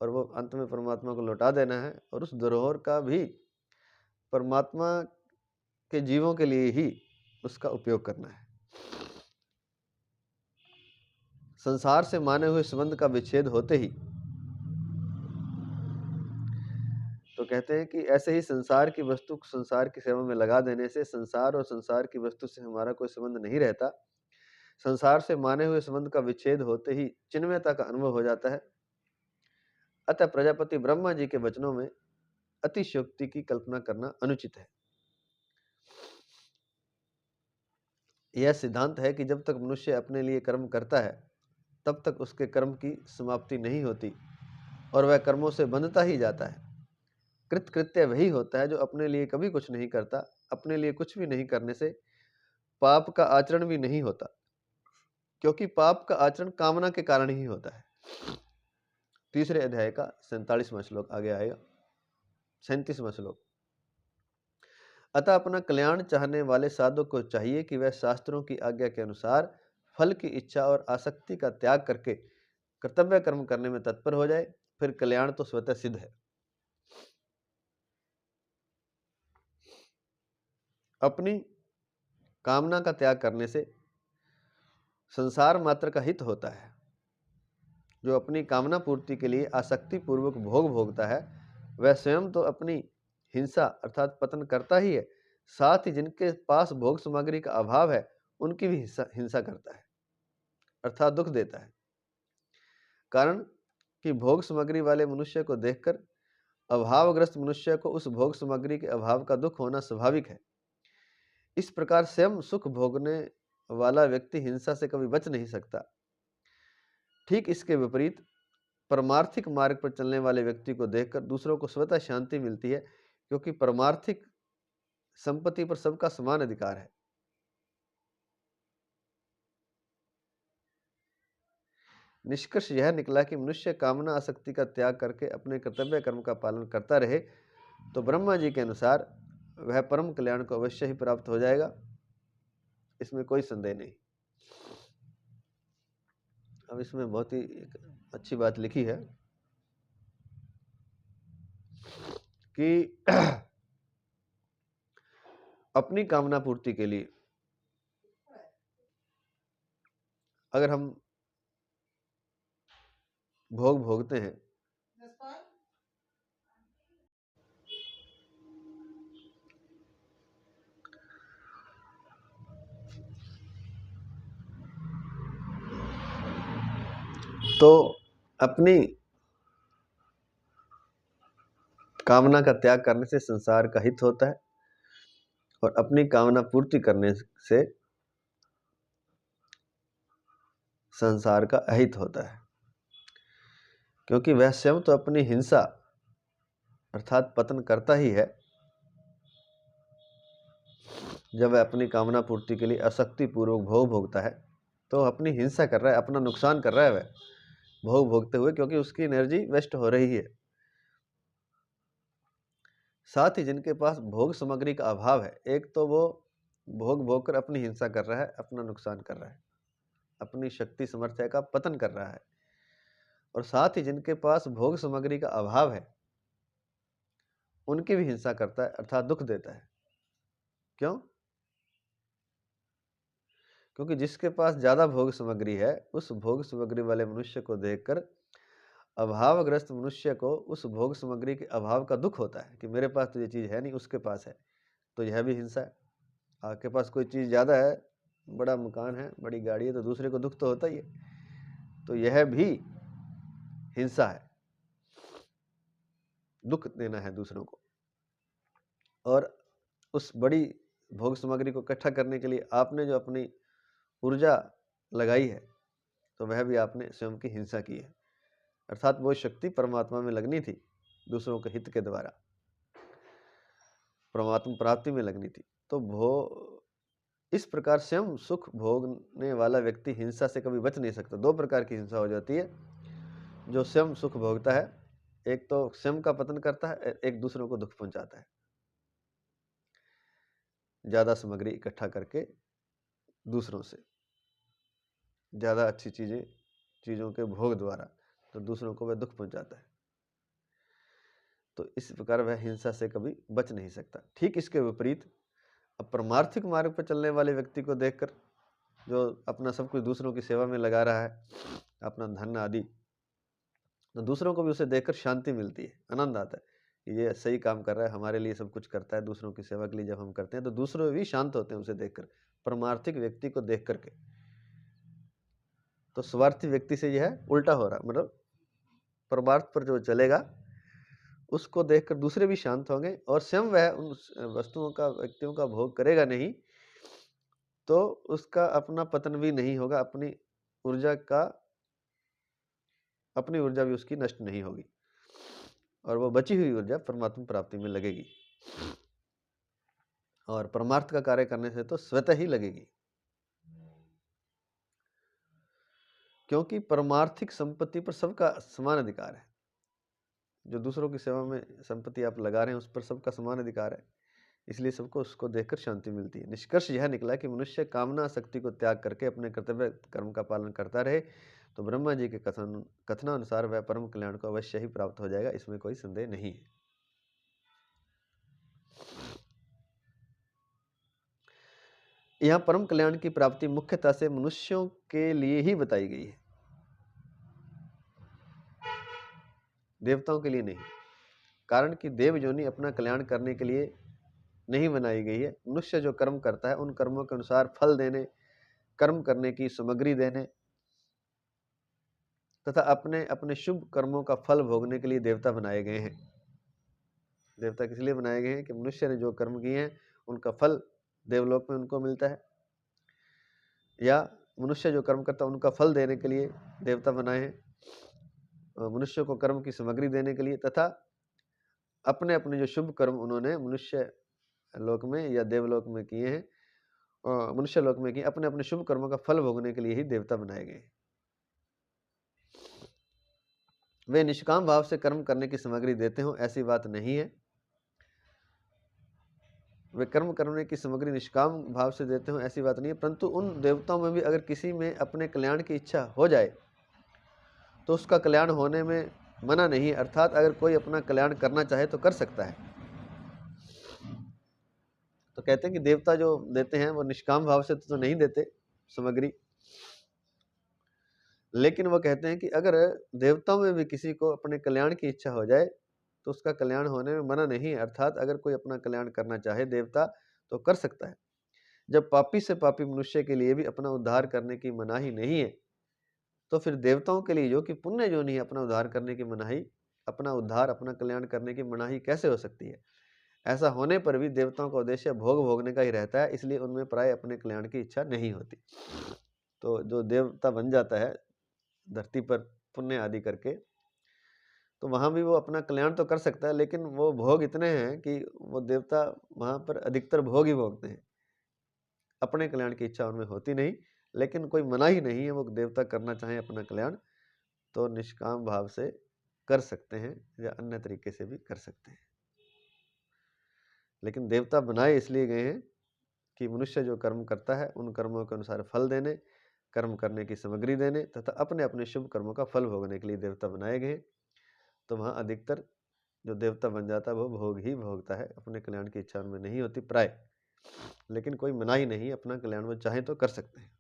और वो अंत में परमात्मा को लौटा देना है, और उस धरोहर का भी परमात्मा के जीवों के लिए ही उसका उपयोग करना है। संसार से माने हुए संबंध का विच्छेद होते ही, तो कहते हैं कि ऐसे ही संसार की वस्तु को संसार की सेवा में लगा देने से संसार और संसार की वस्तु से हमारा कोई संबंध नहीं रहता। संसार से माने हुए संबंध का विच्छेद होते ही चिन्मयता का अनुभव हो जाता है। अतः प्रजापति ब्रह्मा जी के वचनों में अतिशयोक्ति की कल्पना करना अनुचित है। यह सिद्धांत है कि जब तक मनुष्य अपने लिए कर्म करता है तब तक उसके कर्म की समाप्ति नहीं होती और वह कर्मों से बंधता ही जाता है। कृत्य वही होता है जो अपने लिए कभी कुछ नहीं करता। अपने लिए कुछ भी नहीं करने से पाप का आचरण भी नहीं होता, क्योंकि पाप का आचरण कामना के कारण ही होता है। तीसरे अध्याय का 47वां श्लोक आगे आएगा। 37वां श्लोक। अतः अपना कल्याण चाहने वाले साधक को चाहिए कि वह शास्त्रों की आज्ञा के अनुसार फल की इच्छा और आसक्ति का त्याग करके कर्तव्य कर्म करने में तत्पर हो जाए, फिर कल्याण तो स्वतः सिद्ध है। अपनी कामना का त्याग करने से संसार मात्र का हित होता है। जो अपनी कामना पूर्ति के लिए आसक्ति पूर्वक भोग भोगता है वह स्वयं तो अपनी हिंसा अर्थात पतन करता ही है, साथ ही जिनके पास भोग सामग्री का अभाव है उनकी भी हिंसा करता है, अर्थात दुख देता है। कारण कि भोग सामग्री वाले मनुष्य को देखकर अभावग्रस्त मनुष्य को उस भोग सामग्री के अभाव का दुख होना स्वाभाविक है। इस प्रकार स्वयं सुख भोगने वाला व्यक्ति हिंसा से कभी बच नहीं सकता। ठीक इसके विपरीत परमार्थिक मार्ग पर चलने वाले व्यक्ति को देखकर दूसरों को स्वतः शांति मिलती है, क्योंकि परमार्थिक संपत्ति पर सबका समान अधिकार है। निष्कर्ष यह निकला कि मनुष्य कामना आसक्ति का त्याग करके अपने कर्तव्य कर्म का पालन करता रहे तो ब्रह्मा जी के अनुसार वह परम कल्याण को अवश्य ही प्राप्त हो जाएगा, इसमें कोई संदेह नहीं। अब इसमें बहुत ही अच्छी बात लिखी है कि अपनी कामना पूर्ति के लिए अगर हम भोग भोगते हैं तो अपनी कामना का त्याग करने से संसार का हित होता है और अपनी कामना पूर्ति करने से संसार का अहित होता है, क्योंकि वह स्वयं तो अपनी हिंसा अर्थात पतन करता ही है। जब वह अपनी कामना पूर्ति के लिए आसक्ति पूर्वक भोग भोगता है तो अपनी हिंसा कर रहा है, अपना नुकसान कर रहा है वह भोग भोगते हुए, क्योंकि उसकी एनर्जी वेस्ट हो रही है। साथ ही जिनके पास भोग सामग्री का अभाव है, एक तो वो भोग भोग कर अपनी हिंसा कर रहा है, अपना नुकसान कर रहा है, अपनी शक्ति सामर्थ्य का पतन कर रहा है, और साथ ही जिनके पास भोग सामग्री का अभाव है उनकी भी हिंसा करता है अर्थात दुख देता है। क्यों? क्योंकि जिसके पास ज्यादा भोग सामग्री है उस भोग सामग्री वाले मनुष्य को देखकर अभावग्रस्त मनुष्य को उस भोग सामग्री के अभाव का दुख होता है कि मेरे पास तो ये चीज है नहीं, उसके पास है, तो यह भी हिंसा है। आपके पास कोई चीज ज्यादा है, बड़ा मकान है, बड़ी गाड़ी है, तो दूसरे को दुख तो होता ही है, तो यह भी हिंसा है, दुख देना है दूसरों को। और उस बड़ी भोग सामग्री को इकट्ठा करने के लिए आपने जो अपनी ऊर्जा लगाई है तो वह भी आपने स्वयं की हिंसा की है, अर्थात वो शक्ति परमात्मा में लगनी थी, दूसरों के हित के द्वारा परमात्मा प्राप्ति में लगनी थी। तो इस प्रकार स्वयं सुख भोगने वाला व्यक्ति हिंसा से कभी बच नहीं सकता। दो प्रकार की हिंसा हो जाती है, जो स्वयं सुख भोगता है, एक तो स्वयं का पतन करता है, एक दूसरों को दुख पहुंचाता है, ज्यादा सामग्री इकट्ठा करके दूसरों से, ज्यादा अच्छी चीजों के भोग द्वारा, तो दूसरों को वह दुख पहुंचाता है। तो इस प्रकार वह हिंसा से कभी बच नहीं सकता। ठीक इसके विपरीत अब परमार्थिक मार्ग पर चलने वाले व्यक्ति को देखकर, जो अपना सब कुछ दूसरों की सेवा में लगा रहा है, अपना धन आदि, तो दूसरों को भी उसे देखकर शांति मिलती है, आनंद आता है कि ये सही काम कर रहा है, हमारे लिए सब कुछ करता है, दूसरों की सेवा के लिए जब हम करते हैं तो दूसरों भी शांत होते हैं उसे देखकर, परमार्थिक व्यक्ति को देख करके। तो स्वार्थी व्यक्ति से यह उल्टा हो रहा, मतलब परमार्थ पर जो चलेगा उसको देखकर दूसरे भी शांत होंगे, और स्वयं वह उन वस्तुओं का, व्यक्तियों का भोग करेगा नहीं तो उसका अपना पतन भी नहीं होगा, अपनी ऊर्जा भी उसकी नष्ट नहीं होगी, और वो बची हुई ऊर्जा परमात्मा प्राप्ति में लगेगी, और परमार्थ का कार्य करने से तो स्वतः ही लगेगी। क्योंकि परमार्थिक संपत्ति पर सबका समान अधिकार है। जो दूसरों की सेवा में संपत्ति आप लगा रहे हैं उस पर सबका समान अधिकार है, इसलिए सबको उसको देखकर शांति मिलती है। निष्कर्ष यह निकला कि मनुष्य कामना शक्ति को त्याग करके अपने कर्तव्य कर्म का पालन करता रहे तो ब्रह्मा जी के कथनानुसार वह परम कल्याण को अवश्य ही प्राप्त हो जाएगा, इसमें कोई संदेह नहीं है। यहाँ परम कल्याण की प्राप्ति मुख्यतः से मनुष्यों के लिए ही बताई गई है, देवताओं के लिए नहीं। कारण कि देव योनि अपना कल्याण करने के लिए नहीं बनाई गई है। मनुष्य जो कर्म करता है उन कर्मों के अनुसार फल देने, कर्म करने की सामग्री देने तथा अपने अपने शुभ कर्मों का फल भोगने के लिए देवता बनाए गए हैं। देवता किस लिए बनाए गए हैं कि मनुष्य ने जो कर्म किए हैं उनका फल देवलोक में उनको मिलता है, या मनुष्य जो कर्म करता है उनका फल देने के लिए देवता बनाए हैं, मनुष्य को कर्म की सामग्री देने के लिए, तथा अपने अपने जो शुभ कर्म उन्होंने मनुष्य लोक में या देवलोक में किए हैं, मनुष्य लोक में किए, अपने अपने शुभ कर्मों का फल भोगने के लिए ही देवता बनाए गए। वे निष्काम भाव से कर्म करने की सामग्री देते हो ऐसी बात नहीं है। वे कर्म करने की सामग्री निष्काम भाव से देते हो ऐसी बात नहीं है, परंतु उन देवताओं में भी अगर किसी में अपने कल्याण की इच्छा हो जाए तो उसका कल्याण होने में मना नहीं है, अर्थात अगर कोई अपना कल्याण करना चाहे तो कर सकता है। तो कहते हैं कि देवता जो देते हैं वो निष्काम भाव से तो नहीं देते सामग्री, लेकिन वो कहते हैं कि अगर देवताओं में भी किसी को अपने कल्याण की इच्छा हो जाए तो उसका कल्याण होने में मना नहीं है, अर्थात अगर कोई अपना कल्याण करना चाहे देवता तो कर सकता है। जब पापी से पापी मनुष्य के लिए भी अपना उद्धार करने की मनाही नहीं है तो फिर देवताओं के लिए जो कि पुण्य जो नहीं है अपना उद्धार करने की मनाही, अपना उद्धार अपना कल्याण करने की मनाही कैसे हो सकती है। ऐसा होने पर भी देवताओं का उद्देश्य भोग भोगने का ही रहता है, इसलिए उनमें प्राय अपने कल्याण की इच्छा नहीं होती। तो जो देवता बन जाता है धरती पर पुण्य आदि करके, तो वहाँ भी वो अपना कल्याण तो कर सकता है, लेकिन वो भोग इतने हैं कि वो देवता वहाँ पर अधिकतर भोग ही भोगते हैं, अपने कल्याण की इच्छा उनमें होती नहीं। लेकिन कोई मना ही नहीं है, वो देवता करना चाहें अपना कल्याण तो निष्काम भाव से कर सकते हैं या अन्य तरीके से भी कर सकते हैं। लेकिन देवता बनाए इसलिए गए हैं कि मनुष्य जो कर्म करता है उन कर्मों के अनुसार फल देने, कर्म करने की सामग्री देने तथा अपने अपने शुभ कर्मों का फल भोगने के लिए देवता बनाए गए। तो वहाँ अधिकतर जो देवता बन जाता है वो भोग ही भोगता है, अपने कल्याण की इच्छा उनमें नहीं होती प्राय। लेकिन कोई मनाही नहीं, अपना कल्याण वो चाहे तो कर सकते हैं,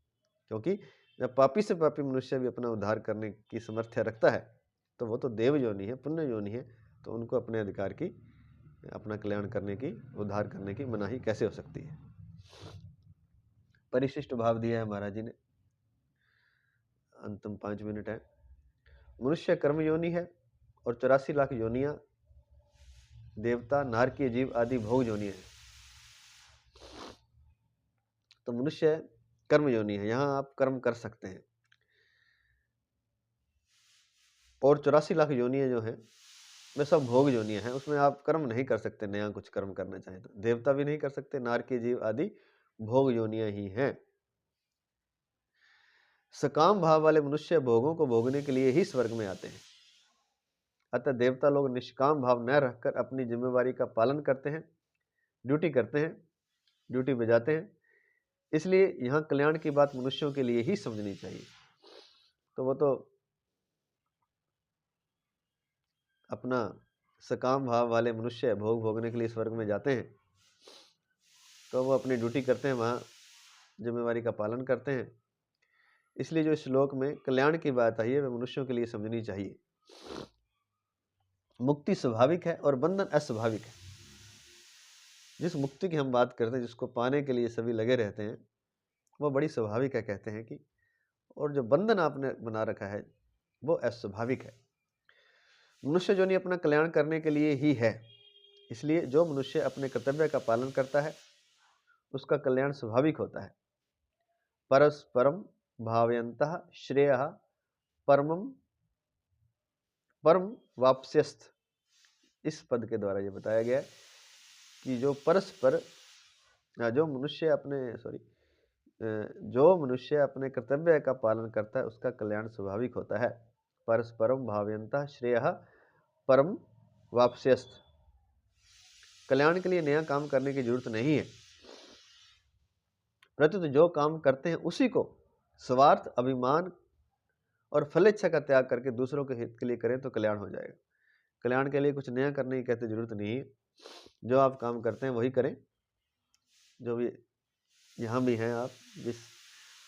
क्योंकि जब पापी से पापी मनुष्य भी अपना उद्धार करने की समर्थ्य रखता है तो वो तो देव योनि है, पुण्य योनि है, तो उनको अपने अधिकार की, अपना कल्याण करने की, उद्धार करने की मनाही कैसे हो सकती है। परिशिष्ट भाव दिया है महाराज जी ने, अंतिम 5 मिनट है। मनुष्य कर्म योनि है और 84 लाख योनियां देवता, नारकीय जीव आदि भोग योनियां हैं। तो मनुष्य कर्म योनि है, यहाँ आप कर्म कर सकते हैं। और 84 लाख योनियां जो हैं वे सब भोग योनियां हैं, उसमें आप कर्म नहीं कर सकते, नया कुछ कर्म करना चाहें तो देवता भी नहीं कर सकते, नारकीय जीव आदि भोग योनियां ही हैं। सकाम भाव वाले मनुष्य भोगों को भोगने के लिए ही स्वर्ग में आते हैं। अतः देवता लोग निष्काम भाव न रखकर अपनी जिम्मेवारी का पालन करते हैं, ड्यूटी करते हैं, ड्यूटी बजाते हैं। इसलिए यहाँ कल्याण की बात मनुष्यों के लिए ही समझनी चाहिए। तो वो तो अपना सकाम भाव वाले मनुष्य भोग भोगने के लिए स्वर्ग में जाते हैं, तो वो अपनी ड्यूटी करते हैं, वहाँ जिम्मेवारी का पालन करते हैं। इसलिए जो श्लोक में कल्याण की बात आई है वह मनुष्यों के लिए समझनी चाहिए। मुक्ति स्वाभाविक है और बंधन अस्वाभाविक है। जिस मुक्ति की हम बात करते हैं, जिसको पाने के लिए सभी लगे रहते हैं, वो बड़ी स्वाभाविक है कहते हैं कि, और जो बंधन आपने बना रखा है वो अस्वाभाविक है। मनुष्य जो नहीं अपना कल्याण करने के लिए ही है, इसलिए जो मनुष्य अपने कर्तव्य का पालन करता है उसका कल्याण स्वाभाविक होता है। परस्परम भावयन्तः श्रेयः परमं परम वाप्स्यस्थ, इस पद के द्वारा ये बताया गया है कि जो परस्पर जो मनुष्य अपने कर्तव्य का पालन करता है उसका कल्याण स्वाभाविक होता है। परस्परम भावयन्तः श्रेयः परम वाप्स्यस्थ, कल्याण के लिए नया काम करने की जरूरत नहीं है, प्रत्युत जो काम करते हैं उसी को स्वार्थ, अभिमान और फलेच्छा का त्याग करके दूसरों के हित के लिए करें तो कल्याण हो जाएगा। कल्याण के लिए कुछ नया करने की कहते जरूरत नहीं है, जो आप काम करते हैं वही करें। जो भी यहाँ भी हैं आप, जिस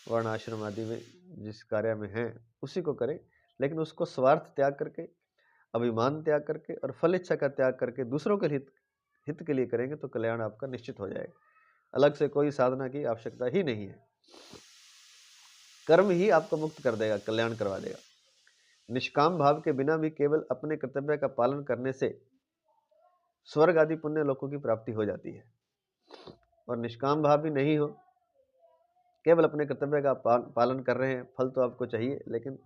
वर्ण आश्रम आदि में जिस कार्य में हैं उसी को करें, लेकिन उसको स्वार्थ त्याग करके, अभिमान त्याग करके और फल इच्छा का त्याग करके दूसरों के हित के लिए करेंगे तो कल्याण आपका निश्चित हो जाएगा। अलग से कोई साधना की आवश्यकता ही नहीं है, कर्म ही आपको मुक्त कर देगा, कल्याण करवा देगा। निष्काम भाव के बिना भी केवल अपने कर्तव्य का पालन करने से स्वर्ग आदि पुण्य लोकों की प्राप्ति हो जाती है। और निष्काम भाव भी नहीं हो, केवल अपने कर्तव्य का पालन कर रहे हैं, फल तो आपको चाहिए, लेकिन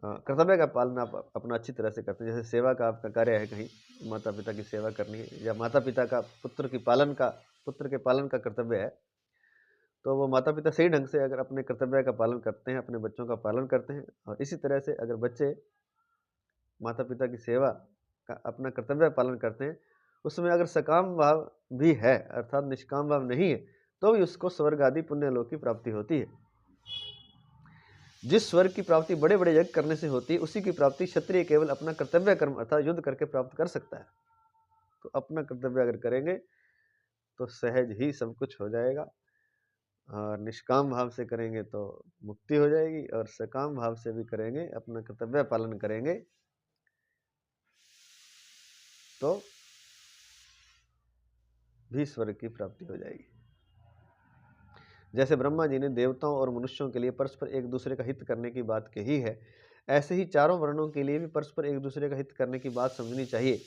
कर्तव्य का पालन आप अपना अच्छी तरह से करते हैं। जैसे सेवा का आपका कार्य है, कहीं माता पिता की सेवा करनी है, या माता पिता का पुत्र के पालन का कर्तव्य है, तो वो माता पिता सही ढंग से अगर अपने कर्तव्य का पालन करते हैं, अपने बच्चों का पालन करते हैं, और इसी तरह से अगर बच्चे माता पिता की सेवा का अपना कर्तव्य पालन करते हैं, उसमें अगर सकाम भाव भी है अर्थात निष्काम भाव नहीं है, तो भी उसको स्वर्ग आदि पुण्य लोक की प्राप्ति होती है। जिस स्वर्ग की प्राप्ति बड़े बड़े यज्ञ करने से होती है, उसी की प्राप्ति क्षत्रिय केवल अपना कर्तव्य कर्म अर्थात युद्ध करके प्राप्त कर सकता है। तो अपना कर्तव्य अगर करेंगे तो सहज ही सब कुछ हो जाएगा, और निष्काम भाव से करेंगे तो मुक्ति हो जाएगी, और सकाम भाव से भी करेंगे, अपना कर्तव्य पालन करेंगे तो भी स्वर्ग की प्राप्ति हो जाएगी। जैसे ब्रह्मा जी ने देवताओं और मनुष्यों के लिए परस्पर एक दूसरे का हित करने की बात कही है, ऐसे ही चारों वर्णों के लिए भी परस्पर एक दूसरे का हित करने की बात समझनी चाहिए।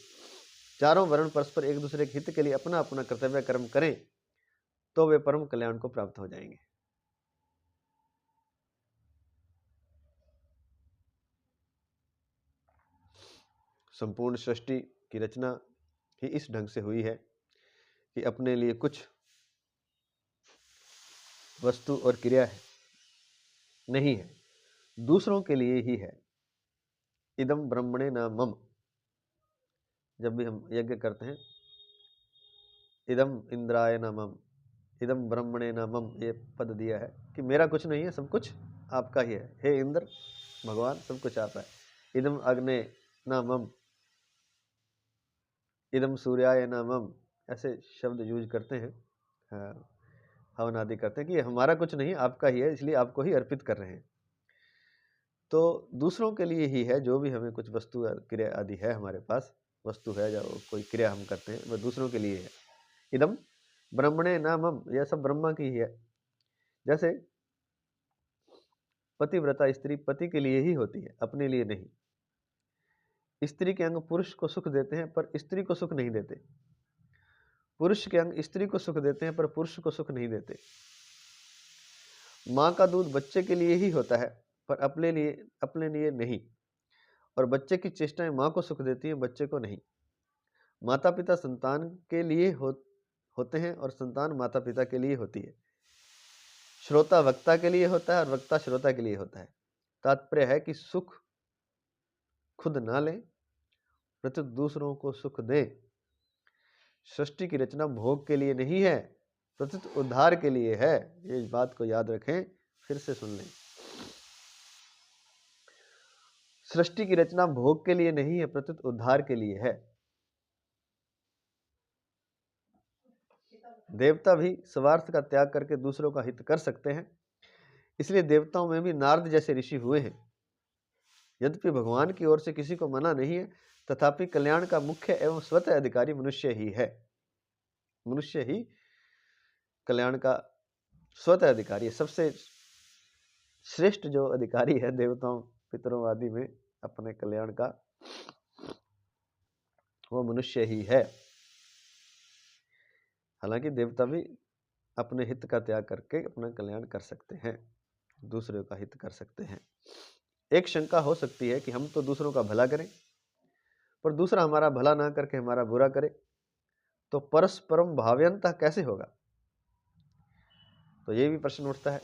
चारों वर्ण परस्पर एक दूसरे के हित के लिए अपना अपना कर्तव्य कर्म करें तो वे परम कल्याण को प्राप्त हो जाएंगे। संपूर्ण सृष्टि की रचना ही इस ढंग से हुई है कि अपने लिए कुछ वस्तु और क्रिया है नहीं है, दूसरों के लिए ही है। इदम ब्रह्मणे न मम, जब भी हम यज्ञ करते हैं, इदम इंद्राय न मम, इदम ब्रह्मणे न मम, ये पद दिया है कि मेरा कुछ नहीं है, सब कुछ आपका ही है। हे इंद्र भगवान, सब कुछ आपका है। इदम अग्ने न मम, इदम सूर्याय न मम, ऐसे शब्द यूज करते हैं, हवन आदि करते हैं कि हमारा कुछ नहीं, आपका ही है, इसलिए आपको ही अर्पित कर रहे हैं। तो दूसरों के लिए ही है, जो भी हमें कुछ वस्तु क्रिया आदि है, हमारे पास वस्तु है या कोई क्रिया हम करते हैं, वह दूसरों के लिए है। इदम ब्रह्मणे न मम, यह सब ब्रह्मा की ही है। जैसे पतिव्रता स्त्री पति के लिए ही होती है, अपने लिए नहीं। स्त्री के अंग पुरुष को सुख देते हैं पर स्त्री को सुख नहीं देते, पुरुष के अंग स्त्री को सुख देते हैं पर पुरुष को सुख नहीं देते। माँ का दूध बच्चे के लिए ही होता है पर अपने लिए नहीं, और बच्चे की चेष्टाएं माँ को सुख देती हैं, बच्चे को नहीं। माता पिता संतान के लिए होते हैं और संतान माता पिता के लिए होती है। श्रोता वक्ता के लिए होता है और वक्ता श्रोता के लिए होता है। तात्पर्य है कि सुख खुद ना लें, प्रत्युत दूसरों को सुख दें। सृष्टि की रचना भोग के लिए नहीं है, प्रत्युत उद्धार के लिए है। ये इस बात को याद रखें, फिर से सुन लें। सृष्टि की रचना भोग के लिए नहीं है, प्रत्युत उद्धार के लिए है। देवता भी स्वार्थ का त्याग करके दूसरों का हित कर सकते हैं, इसलिए देवताओं में भी नारद जैसे ऋषि हुए हैं। यद्यपि भगवान की ओर से किसी को मना नहीं है, तथापि कल्याण का मुख्य एवं स्वतः अधिकारी मनुष्य ही है। मनुष्य ही कल्याण का स्वतः अधिकारी है। सबसे श्रेष्ठ जो अधिकारी है देवताओं पितरों आदि में अपने कल्याण का, वो मनुष्य ही है। हालांकि देवता भी अपने हित का त्याग करके अपना कल्याण कर सकते हैं, दूसरे का हित कर सकते हैं। एक शंका हो सकती है कि हम तो दूसरों का भला करें पर दूसरा हमारा भला ना करके हमारा बुरा करे, तो परस्परम भाव्यंतः कैसे होगा? तो ये भी प्रश्न उठता है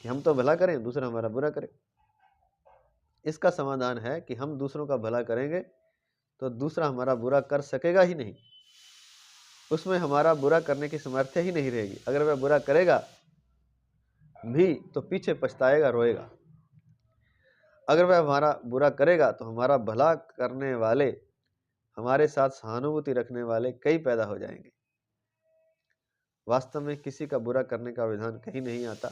कि हम तो भला करें, दूसरा हमारा बुरा करे। इसका समाधान है कि हम दूसरों का भला करेंगे तो दूसरा हमारा बुरा कर सकेगा ही नहीं, उसमें हमारा बुरा करने की सामर्थ्य ही नहीं रहेगी। अगर वह बुरा करेगा भी तो पीछे पछताएगा, रोएगा। अगर वह हमारा बुरा करेगा तो हमारा भला करने वाले, हमारे साथ सहानुभूति रखने वाले कई पैदा हो जाएंगे। वास्तव में किसी का बुरा करने का विधान कहीं नहीं आता।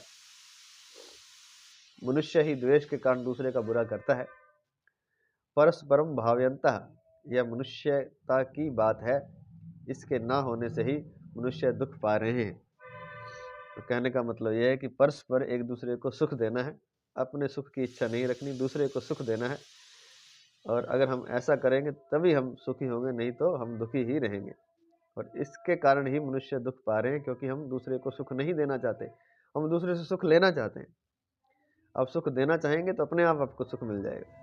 मनुष्य ही द्वेष के कारण दूसरे का बुरा करता है। परस्परम भाव्यंतः, यह मनुष्यता की बात है। इसके ना होने से ही मनुष्य दुख पा रहे हैं। तो कहने का मतलब यह है कि परस्पर एक दूसरे को सुख देना है, अपने सुख की इच्छा नहीं रखनी, दूसरे को सुख देना है। और अगर हम ऐसा करेंगे तभी हम सुखी होंगे, नहीं तो हम दुखी ही रहेंगे। और इसके कारण ही मनुष्य दुख पा रहे हैं, क्योंकि हम दूसरे को सुख नहीं देना चाहते, हम दूसरे से सुख लेना चाहते हैं। अब सुख देना चाहेंगे तो अपने आप आपको सुख मिल जाएगा।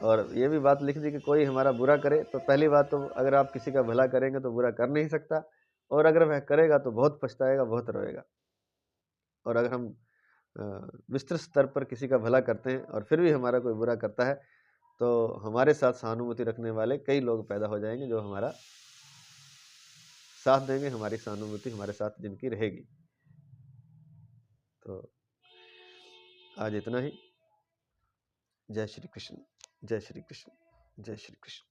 और ये भी बात लिख दी कि कोई हमारा बुरा करे तो पहली बात तो अगर आप किसी का भला करेंगे तो बुरा कर नहीं सकता, और अगर वह करेगा तो बहुत पछताएगा, बहुत रोएगा। और अगर हम विस्तृत स्तर पर किसी का भला करते हैं और फिर भी हमारा कोई बुरा करता है, तो हमारे साथ सहानुभूति रखने वाले कई लोग पैदा हो जाएंगे जो हमारा साथ देंगे, हमारी सहानुभूति हमारे साथ जिनकी रहेगी। तो आज इतना ही। जय श्री कृष्ण, जय श्री कृष्ण, जय श्री कृष्ण।